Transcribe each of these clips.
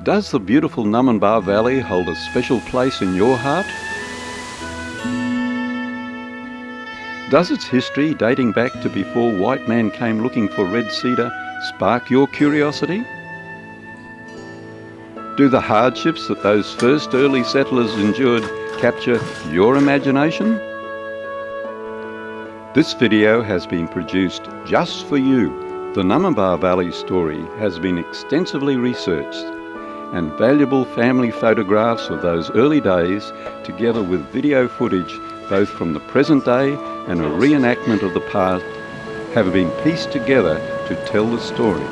Does the beautiful Numinbah Valley hold a special place in your heart? Does its history, dating back to before white man came looking for red cedar, spark your curiosity? Do the hardships that those first early settlers endured capture your imagination? This video has been produced just for you. The Numinbah Valley story has been extensively researched, and valuable family photographs of those early days, together with video footage both from the present day and a reenactment of the past, have been pieced together to tell the story.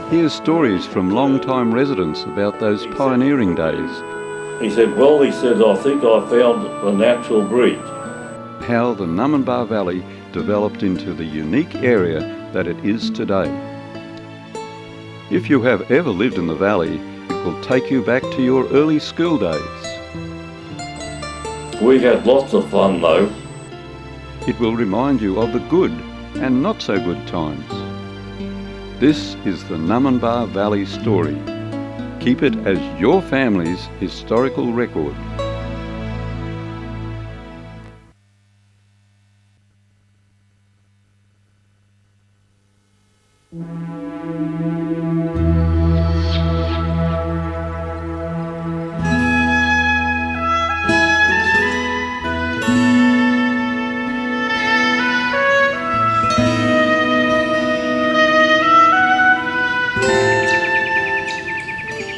Here's stories from long-time residents about those pioneering days. He said, I think I found a natural bridge. How the Numinbah Valley developed into the unique area that it is today. If you have ever lived in the valley, it will take you back to your early school days. We had lots of fun though. It will remind you of the good and not so good times. This is the Numinbah Valley story. Keep it as your family's historical record.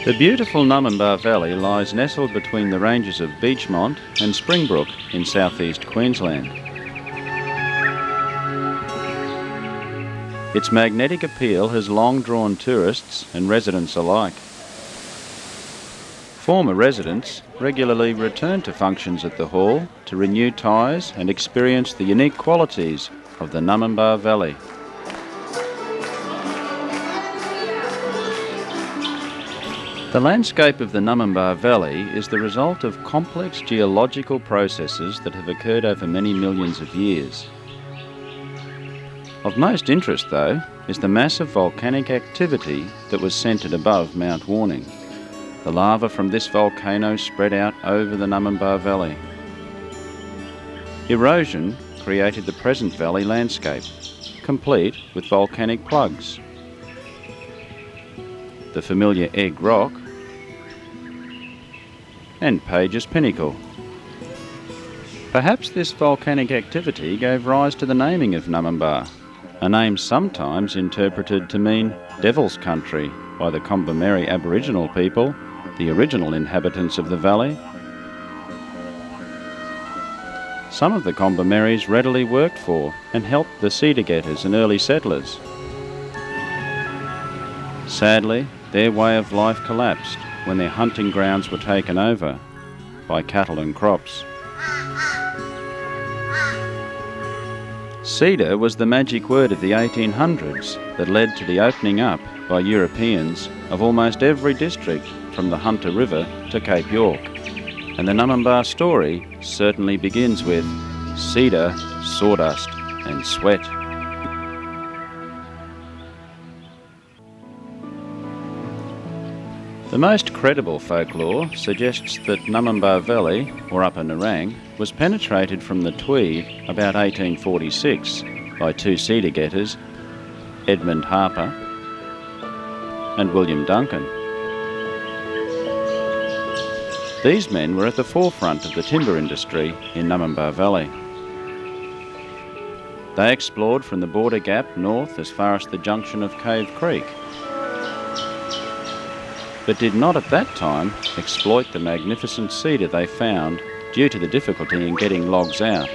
The beautiful Numinbah Valley lies nestled between the ranges of Beechmont and Springbrook in southeast Queensland. Its magnetic appeal has long drawn tourists and residents alike. Former residents regularly return to functions at the hall to renew ties and experience the unique qualities of the Numinbah Valley. The landscape of the Numinbah Valley is the result of complex geological processes that have occurred over many millions of years. Of most interest, though, is the massive volcanic activity that was centred above Mount Warning. The lava from this volcano spread out over the Numinbah Valley. Erosion created the present valley landscape, complete with volcanic plugs. The familiar Egg Rock, and Page's Pinnacle. Perhaps this volcanic activity gave rise to the naming of Numinbah, a name sometimes interpreted to mean Devil's Country by the Kombumerri Aboriginal people, the original inhabitants of the valley. Some of the Kombumerris readily worked for and helped the cedar getters and early settlers. Sadly, their way of life collapsed when their hunting grounds were taken over by cattle and crops. Cedar was the magic word of the 1800s that led to the opening up by Europeans of almost every district from the Hunter River to Cape York. And the Numinbah story certainly begins with cedar, sawdust and sweat. The most credible folklore suggests that Numinbah Valley, or Upper Nerang, was penetrated from the Tweed about 1846 by two cedar getters, Edmund Harper and William Duncan. These men were at the forefront of the timber industry in Numinbah Valley. They explored from the Border Gap north as far as the junction of Cave Creek, but did not at that time exploit the magnificent cedar they found due to the difficulty in getting logs out.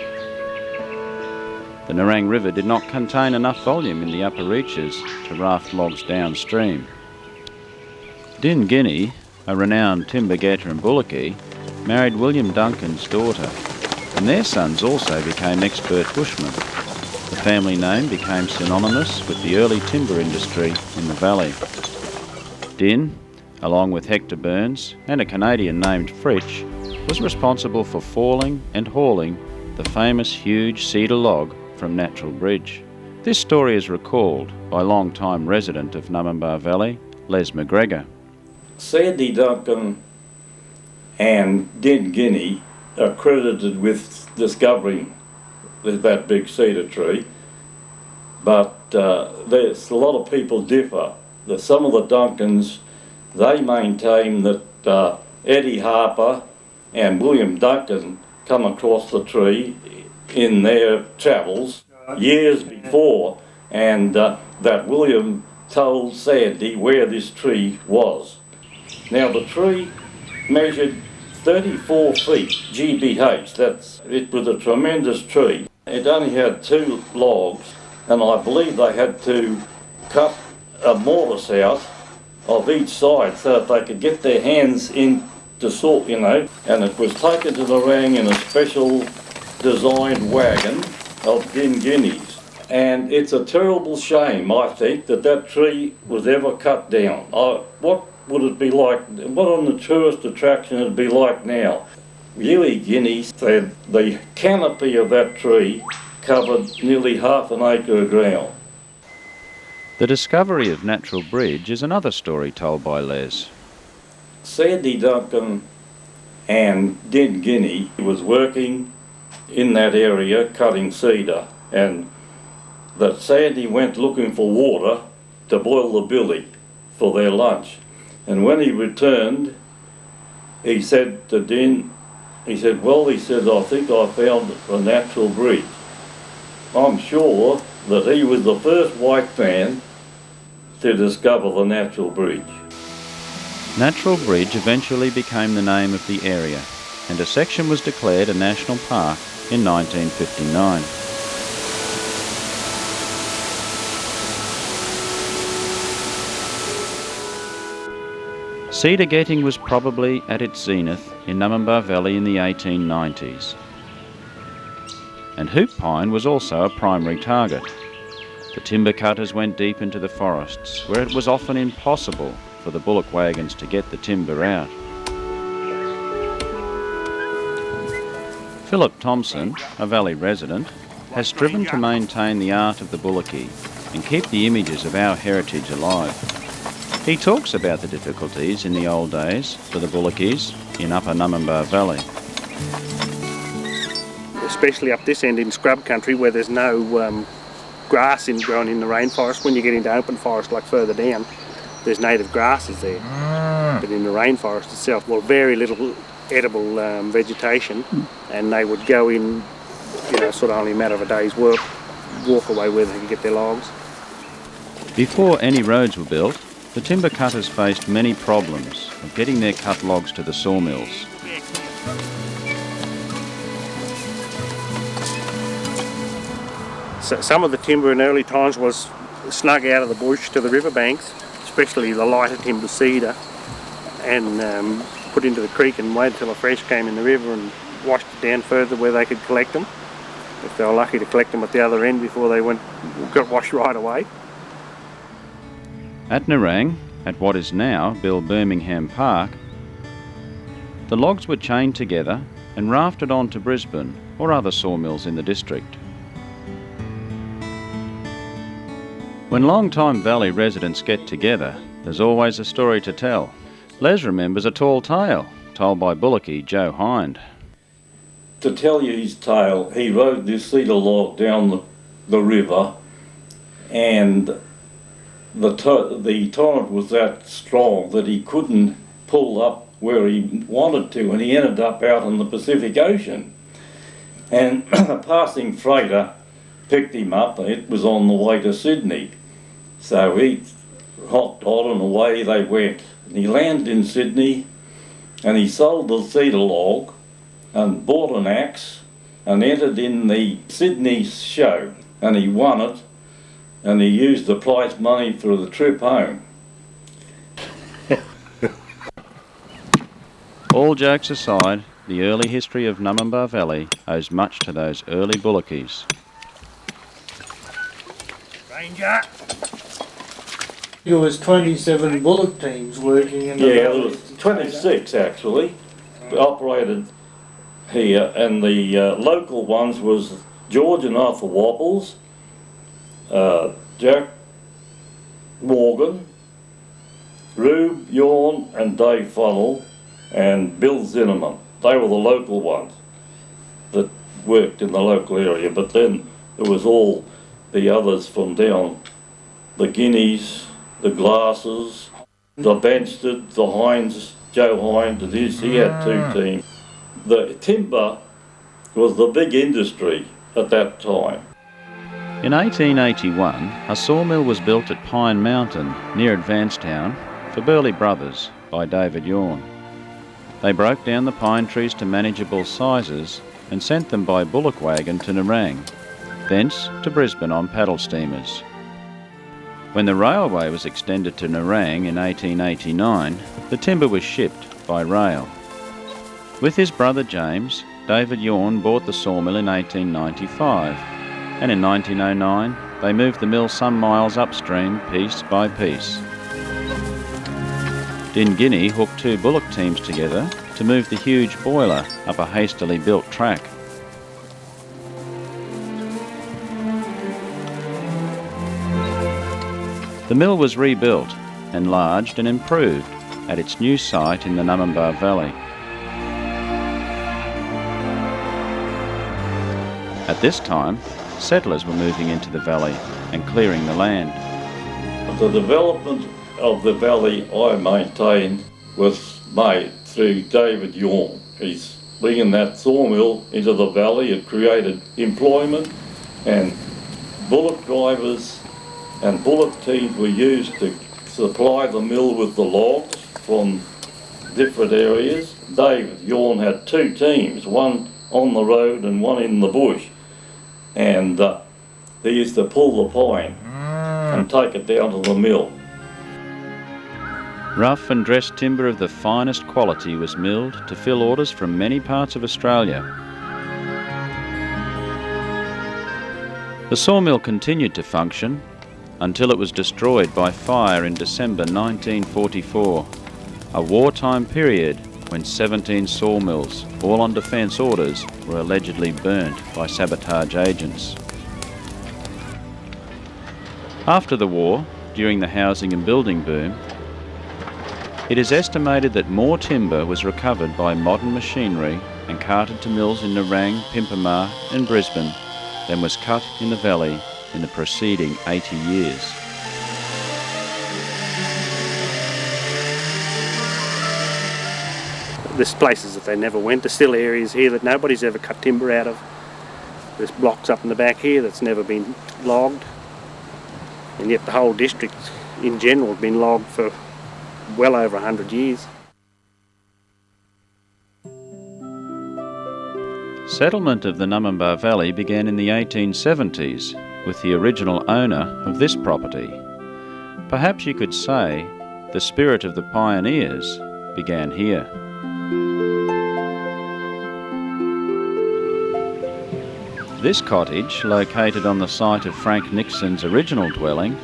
The Nerang River did not contain enough volume in the upper reaches to raft logs downstream. Din Guinea, a renowned timber getter in Bullocky, married William Duncan's daughter, and their sons also became expert bushmen. The family name became synonymous with the early timber industry in the valley. Din, along with Hector Burns and a Canadian named Fritsch, was responsible for falling and hauling the famous huge cedar log from Natural Bridge. This story is recalled by long-time resident of Numinbah Valley, Les McGregor. Sandy Duncan and Den Guinea are credited with discovering that big cedar tree, but there's a lot of people differ. Some of the Duncans, they maintain that Eddie Harper and William Duncan come across the tree in their travels years before, and that William told Sandy where this tree was. Now the tree measured 34 feet GBH. It was a tremendous tree. It only had 2 logs, and I believe they had to cut a mortise out of each side so that they could get their hands in to sort, you know, and it was taken to Nerang in a special designed wagon of Den Guineas. And it's a terrible shame, I think, that tree was ever cut down. What would it be like, what on the tourist attraction would it be like now? Huey Guinness said the canopy of that tree covered nearly half an acre of ground. The discovery of Natural Bridge is another story told by Les. Sandy Duncan and Den Guinea was working in that area cutting cedar, and that Sandy went looking for water to boil the billy for their lunch. And when he returned, he said to Den, I think I found a natural bridge. I'm sure that he was the first white man to discover the natural bridge. Natural Bridge eventually became the name of the area, and a section was declared a national park in 1959. Cedar getting was probably at its zenith in Numinbah Valley in the 1890s. And hoop pine was also a primary target. The timber cutters went deep into the forests, where it was often impossible for the bullock wagons to get the timber out. Philip Thompson, a valley resident, has striven to maintain the art of the Bullocky and keep the images of our heritage alive. He talks about the difficulties in the old days for the Bullockys in Upper Numinbah Valley. Especially up this end in scrub country where there's no grass growing in the rainforest. When you get into open forest like further down, there's native grasses there. But in the rainforest itself, well, very little edible vegetation, and they would go in, you know, sort of only a matter of a day's work, walk away where they could get their logs. Before any roads were built, the timber cutters faced many problems of getting their cut logs to the sawmills. So some of the timber in early times was snug out of the bush to the riverbanks, especially the lighter timber cedar, and put into the creek and wait until a fresh came in the river and washed it down further where they could collect them, if they were lucky to collect them at the other end before they got washed right away. At Nerang, at what is now Bill Birmingham Park, the logs were chained together and rafted on to Brisbane or other sawmills in the district. When long-time valley residents get together, there's always a story to tell. Les remembers a tall tale told by Bullocky Joe Hind. To tell you his tale, he rode this cedar log down the river, and the torrent was that strong that he couldn't pull up where he wanted to, and he ended up out in the Pacific Ocean. And a passing freighter picked him up, and it was on the way to Sydney. So he hopped on and away they went. And he landed in Sydney, and he sold the cedar log and bought an axe and entered in the Sydney show, and he won it, and he used the prize money for the trip home. All jokes aside, the early history of Numinbah Valley owes much to those early Bullockys. Ranger! There was 27 bullock teams working in the Yeah, there was 26 actually operated here, and the local ones was George and Arthur Wobbles, Jack Morgan, Rube Yawn and Dave Funnell and Bill Zinnerman. They were the local ones that worked in the local area, but then there was all the others from down, the Guineas, the Glasses, the Benstead, the Hines, Joe Hines and he had 2 teams. The timber was the big industry at that time. In 1881, a sawmill was built at Pine Mountain, near Advancetown, for Burley Brothers by David Yawn. They broke down the pine trees to manageable sizes and sent them by bullock wagon to Nerang, thence to Brisbane on paddle steamers. When the railway was extended to Nerang in 1889, the timber was shipped by rail. With his brother James, David Yawn bought the sawmill in 1895, and in 1909 they moved the mill some miles upstream piece by piece. Dinginny hooked 2 bullock teams together to move the huge boiler up a hastily built track. The mill was rebuilt, enlarged and improved at its new site in the Numinbah Valley. At this time, settlers were moving into the valley and clearing the land. The development of the valley, I maintain, was made through David Yawn. He's bringing that sawmill into the valley. It created employment, and bullock drivers and bullock teams were used to supply the mill with the logs from different areas. David Yawn had 2 teams, one on the road and one in the bush, and they used to pull the pine and take it down to the mill. Rough and dressed timber of the finest quality was milled to fill orders from many parts of Australia. The sawmill continued to function until it was destroyed by fire in December 1944, a wartime period when 17 sawmills, all on defence orders, were allegedly burnt by sabotage agents. After the war, during the housing and building boom, it is estimated that more timber was recovered by modern machinery and carted to mills in Nerang, Pimpamar and Brisbane than was cut in the valley in the preceding 80 years. There's places that they never went. There's still areas here that nobody's ever cut timber out of. There's blocks up in the back here that's never been logged. And yet the whole district in general has been logged for well over 100 years. Settlement of the Numinbah Valley began in the 1870s with the original owner of this property. Perhaps you could say the spirit of the pioneers began here. This cottage, located on the site of Frank Nixon's original dwelling,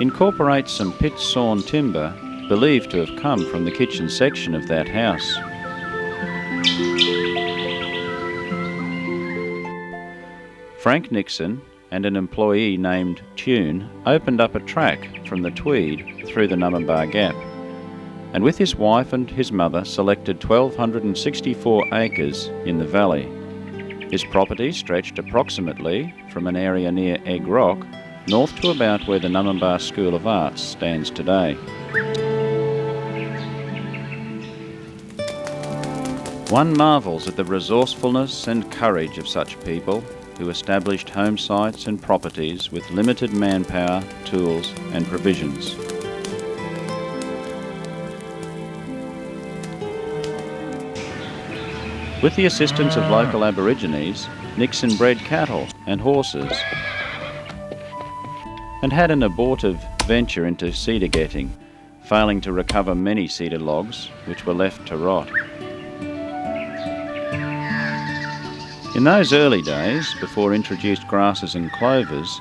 incorporates some pit-sawn timber believed to have come from the kitchen section of that house. Frank Nixon and an employee named Tune opened up a track from the Tweed through the Numinbah Gap, and with his wife and his mother selected 1,264 acres in the valley. His property stretched approximately from an area near Egg Rock north to about where the Numinbah School of Arts stands today. One marvels at the resourcefulness and courage of such people who established home sites and properties with limited manpower, tools and provisions. With the assistance of local Aborigines, Nixon bred cattle and horses and had an abortive venture into cedar getting, failing to recover many cedar logs which were left to rot. In those early days, before introduced grasses and clovers,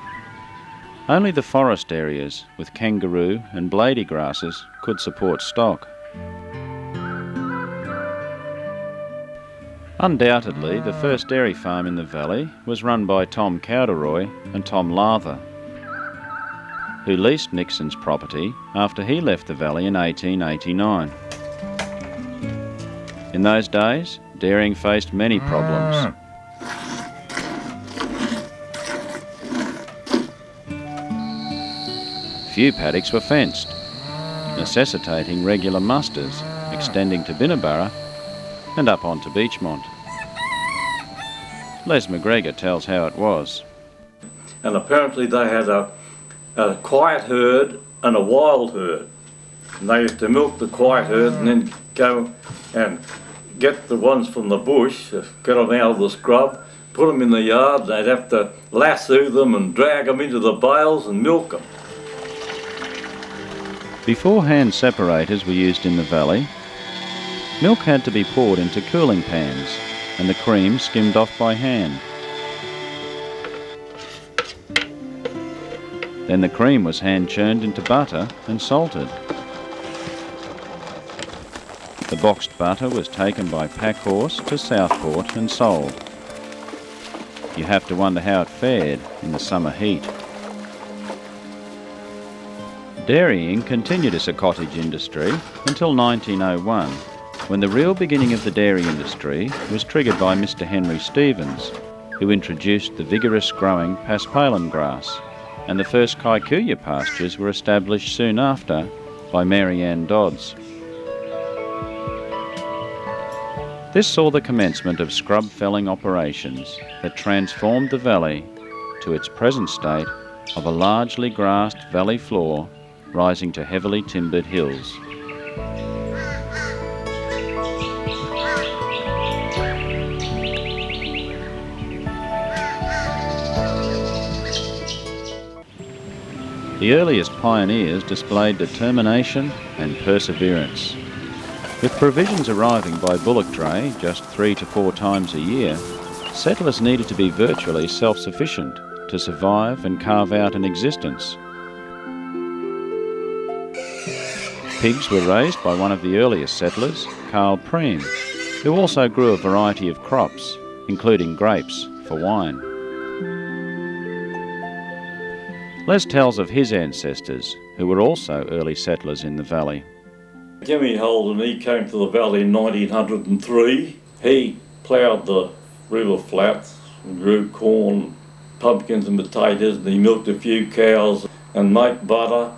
only the forest areas with kangaroo and blady grasses could support stock. Undoubtedly, the first dairy farm in the valley was run by Tom Cowderoy and Tom Lather. who leased Nixon's property after he left the valley in 1889. In those days, dairying faced many problems. Few paddocks were fenced, necessitating regular musters extending to Binnaburra and up onto Beechmont. Les McGregor tells how it was. And apparently they had a quiet herd and a wild herd. And they used to milk the quiet herd and then go and get the ones from the bush, get them out of the scrub, put them in the yard. They'd have to lasso them and drag them into the bales and milk them. Before hand separators were used in the valley, milk had to be poured into cooling pans and the cream skimmed off by hand. Then the cream was hand churned into butter and salted. The boxed butter was taken by pack horse to Southport and sold. You have to wonder how it fared in the summer heat. Dairying continued as a cottage industry until 1901, when the real beginning of the dairy industry was triggered by Mr. Henry Stevens, who introduced the vigorous growing paspalum grass, and the first kikuyu pastures were established soon after by Mary Ann Dodds. This saw the commencement of scrub felling operations that transformed the valley to its present state of a largely grassed valley floor rising to heavily timbered hills. The earliest pioneers displayed determination and perseverance. With provisions arriving by bullock dray just 3 to 4 times a year, settlers needed to be virtually self-sufficient to survive and carve out an existence. Pigs were raised by one of the earliest settlers, Carl Preem, who also grew a variety of crops, including grapes for wine. Les tells of his ancestors, who were also early settlers in the valley. Jimmy Holden, he came to the valley in 1903. He ploughed the river flats and grew corn, pumpkins and potatoes, and he milked a few cows and made butter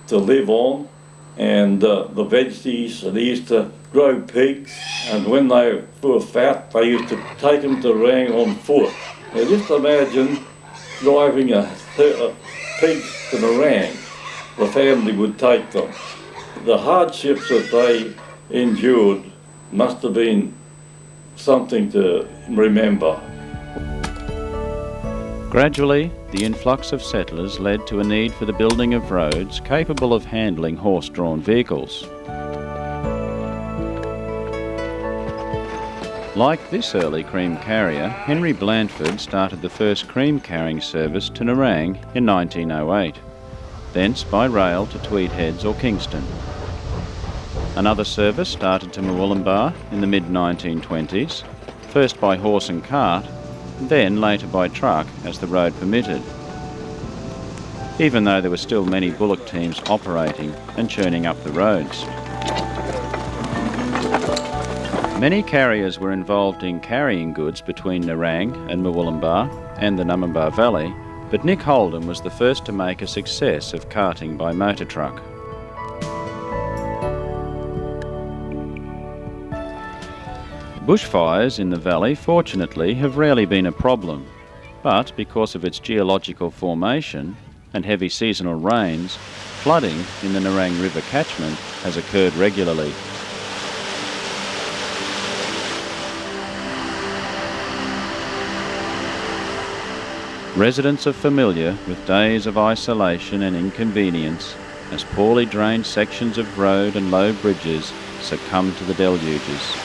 to live on. And the veggies, and he used to grow pigs, and when they were fat, they used to take them to Rang on foot. Now just imagine driving a pig to Nerang. The family would take them. The hardships that they endured must have been something to remember. Gradually, the influx of settlers led to a need for the building of roads capable of handling horse-drawn vehicles. Like this early cream carrier, Henry Blandford started the first cream carrying service to Nerang in 1908, thence by rail to Tweed Heads or Kingston. Another service started to Numinbah in the mid-1920s, first by horse and cart, then later by truck as the road permitted, even though there were still many bullock teams operating and churning up the roads. Many carriers were involved in carrying goods between Nerang and Numinbah and the Numinbah Valley, but Nick Holden was the first to make a success of carting by motor truck. Bushfires in the valley fortunately have rarely been a problem, but because of its geological formation and heavy seasonal rains, flooding in the Nerang River catchment has occurred regularly. Residents are familiar with days of isolation and inconvenience as poorly drained sections of road and low bridges succumb to the deluges.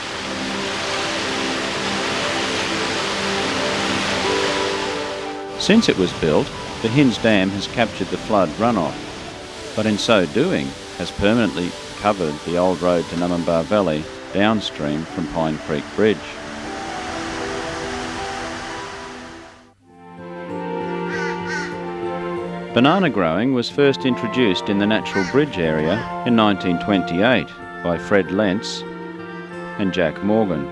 Since it was built, the Hinds Dam has captured the flood runoff, but in so doing has permanently covered the old road to Numinbah Valley downstream from Pine Creek Bridge. Banana growing was first introduced in the Natural Bridge area in 1928 by Fred Lentz and Jack Morgan.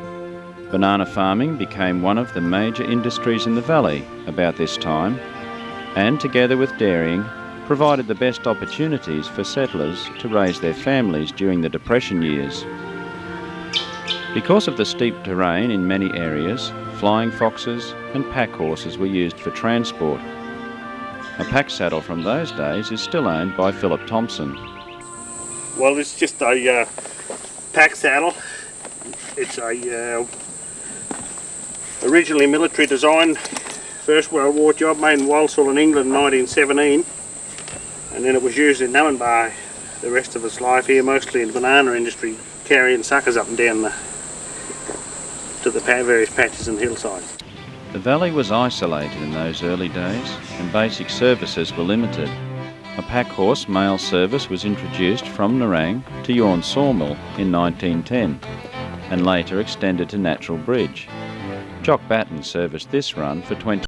Banana farming became one of the major industries in the valley about this time, and together with dairying, provided the best opportunities for settlers to raise their families during the Depression years. Because of the steep terrain in many areas, flying foxes and pack horses were used for transport. A pack saddle from those days is still owned by Philip Thompson. Well, it's just a pack saddle. It's a originally military design, First World War job, made in Walsall in England in 1917, and then it was used in Numinbah the rest of its life here, mostly in the banana industry, carrying suckers up and down to the various patches and hillsides. The valley was isolated in those early days and basic services were limited. A pack horse mail service was introduced from Nerang to Yorn Sawmill in 1910 and later extended to Natural Bridge. Jock Batten serviced this run for 20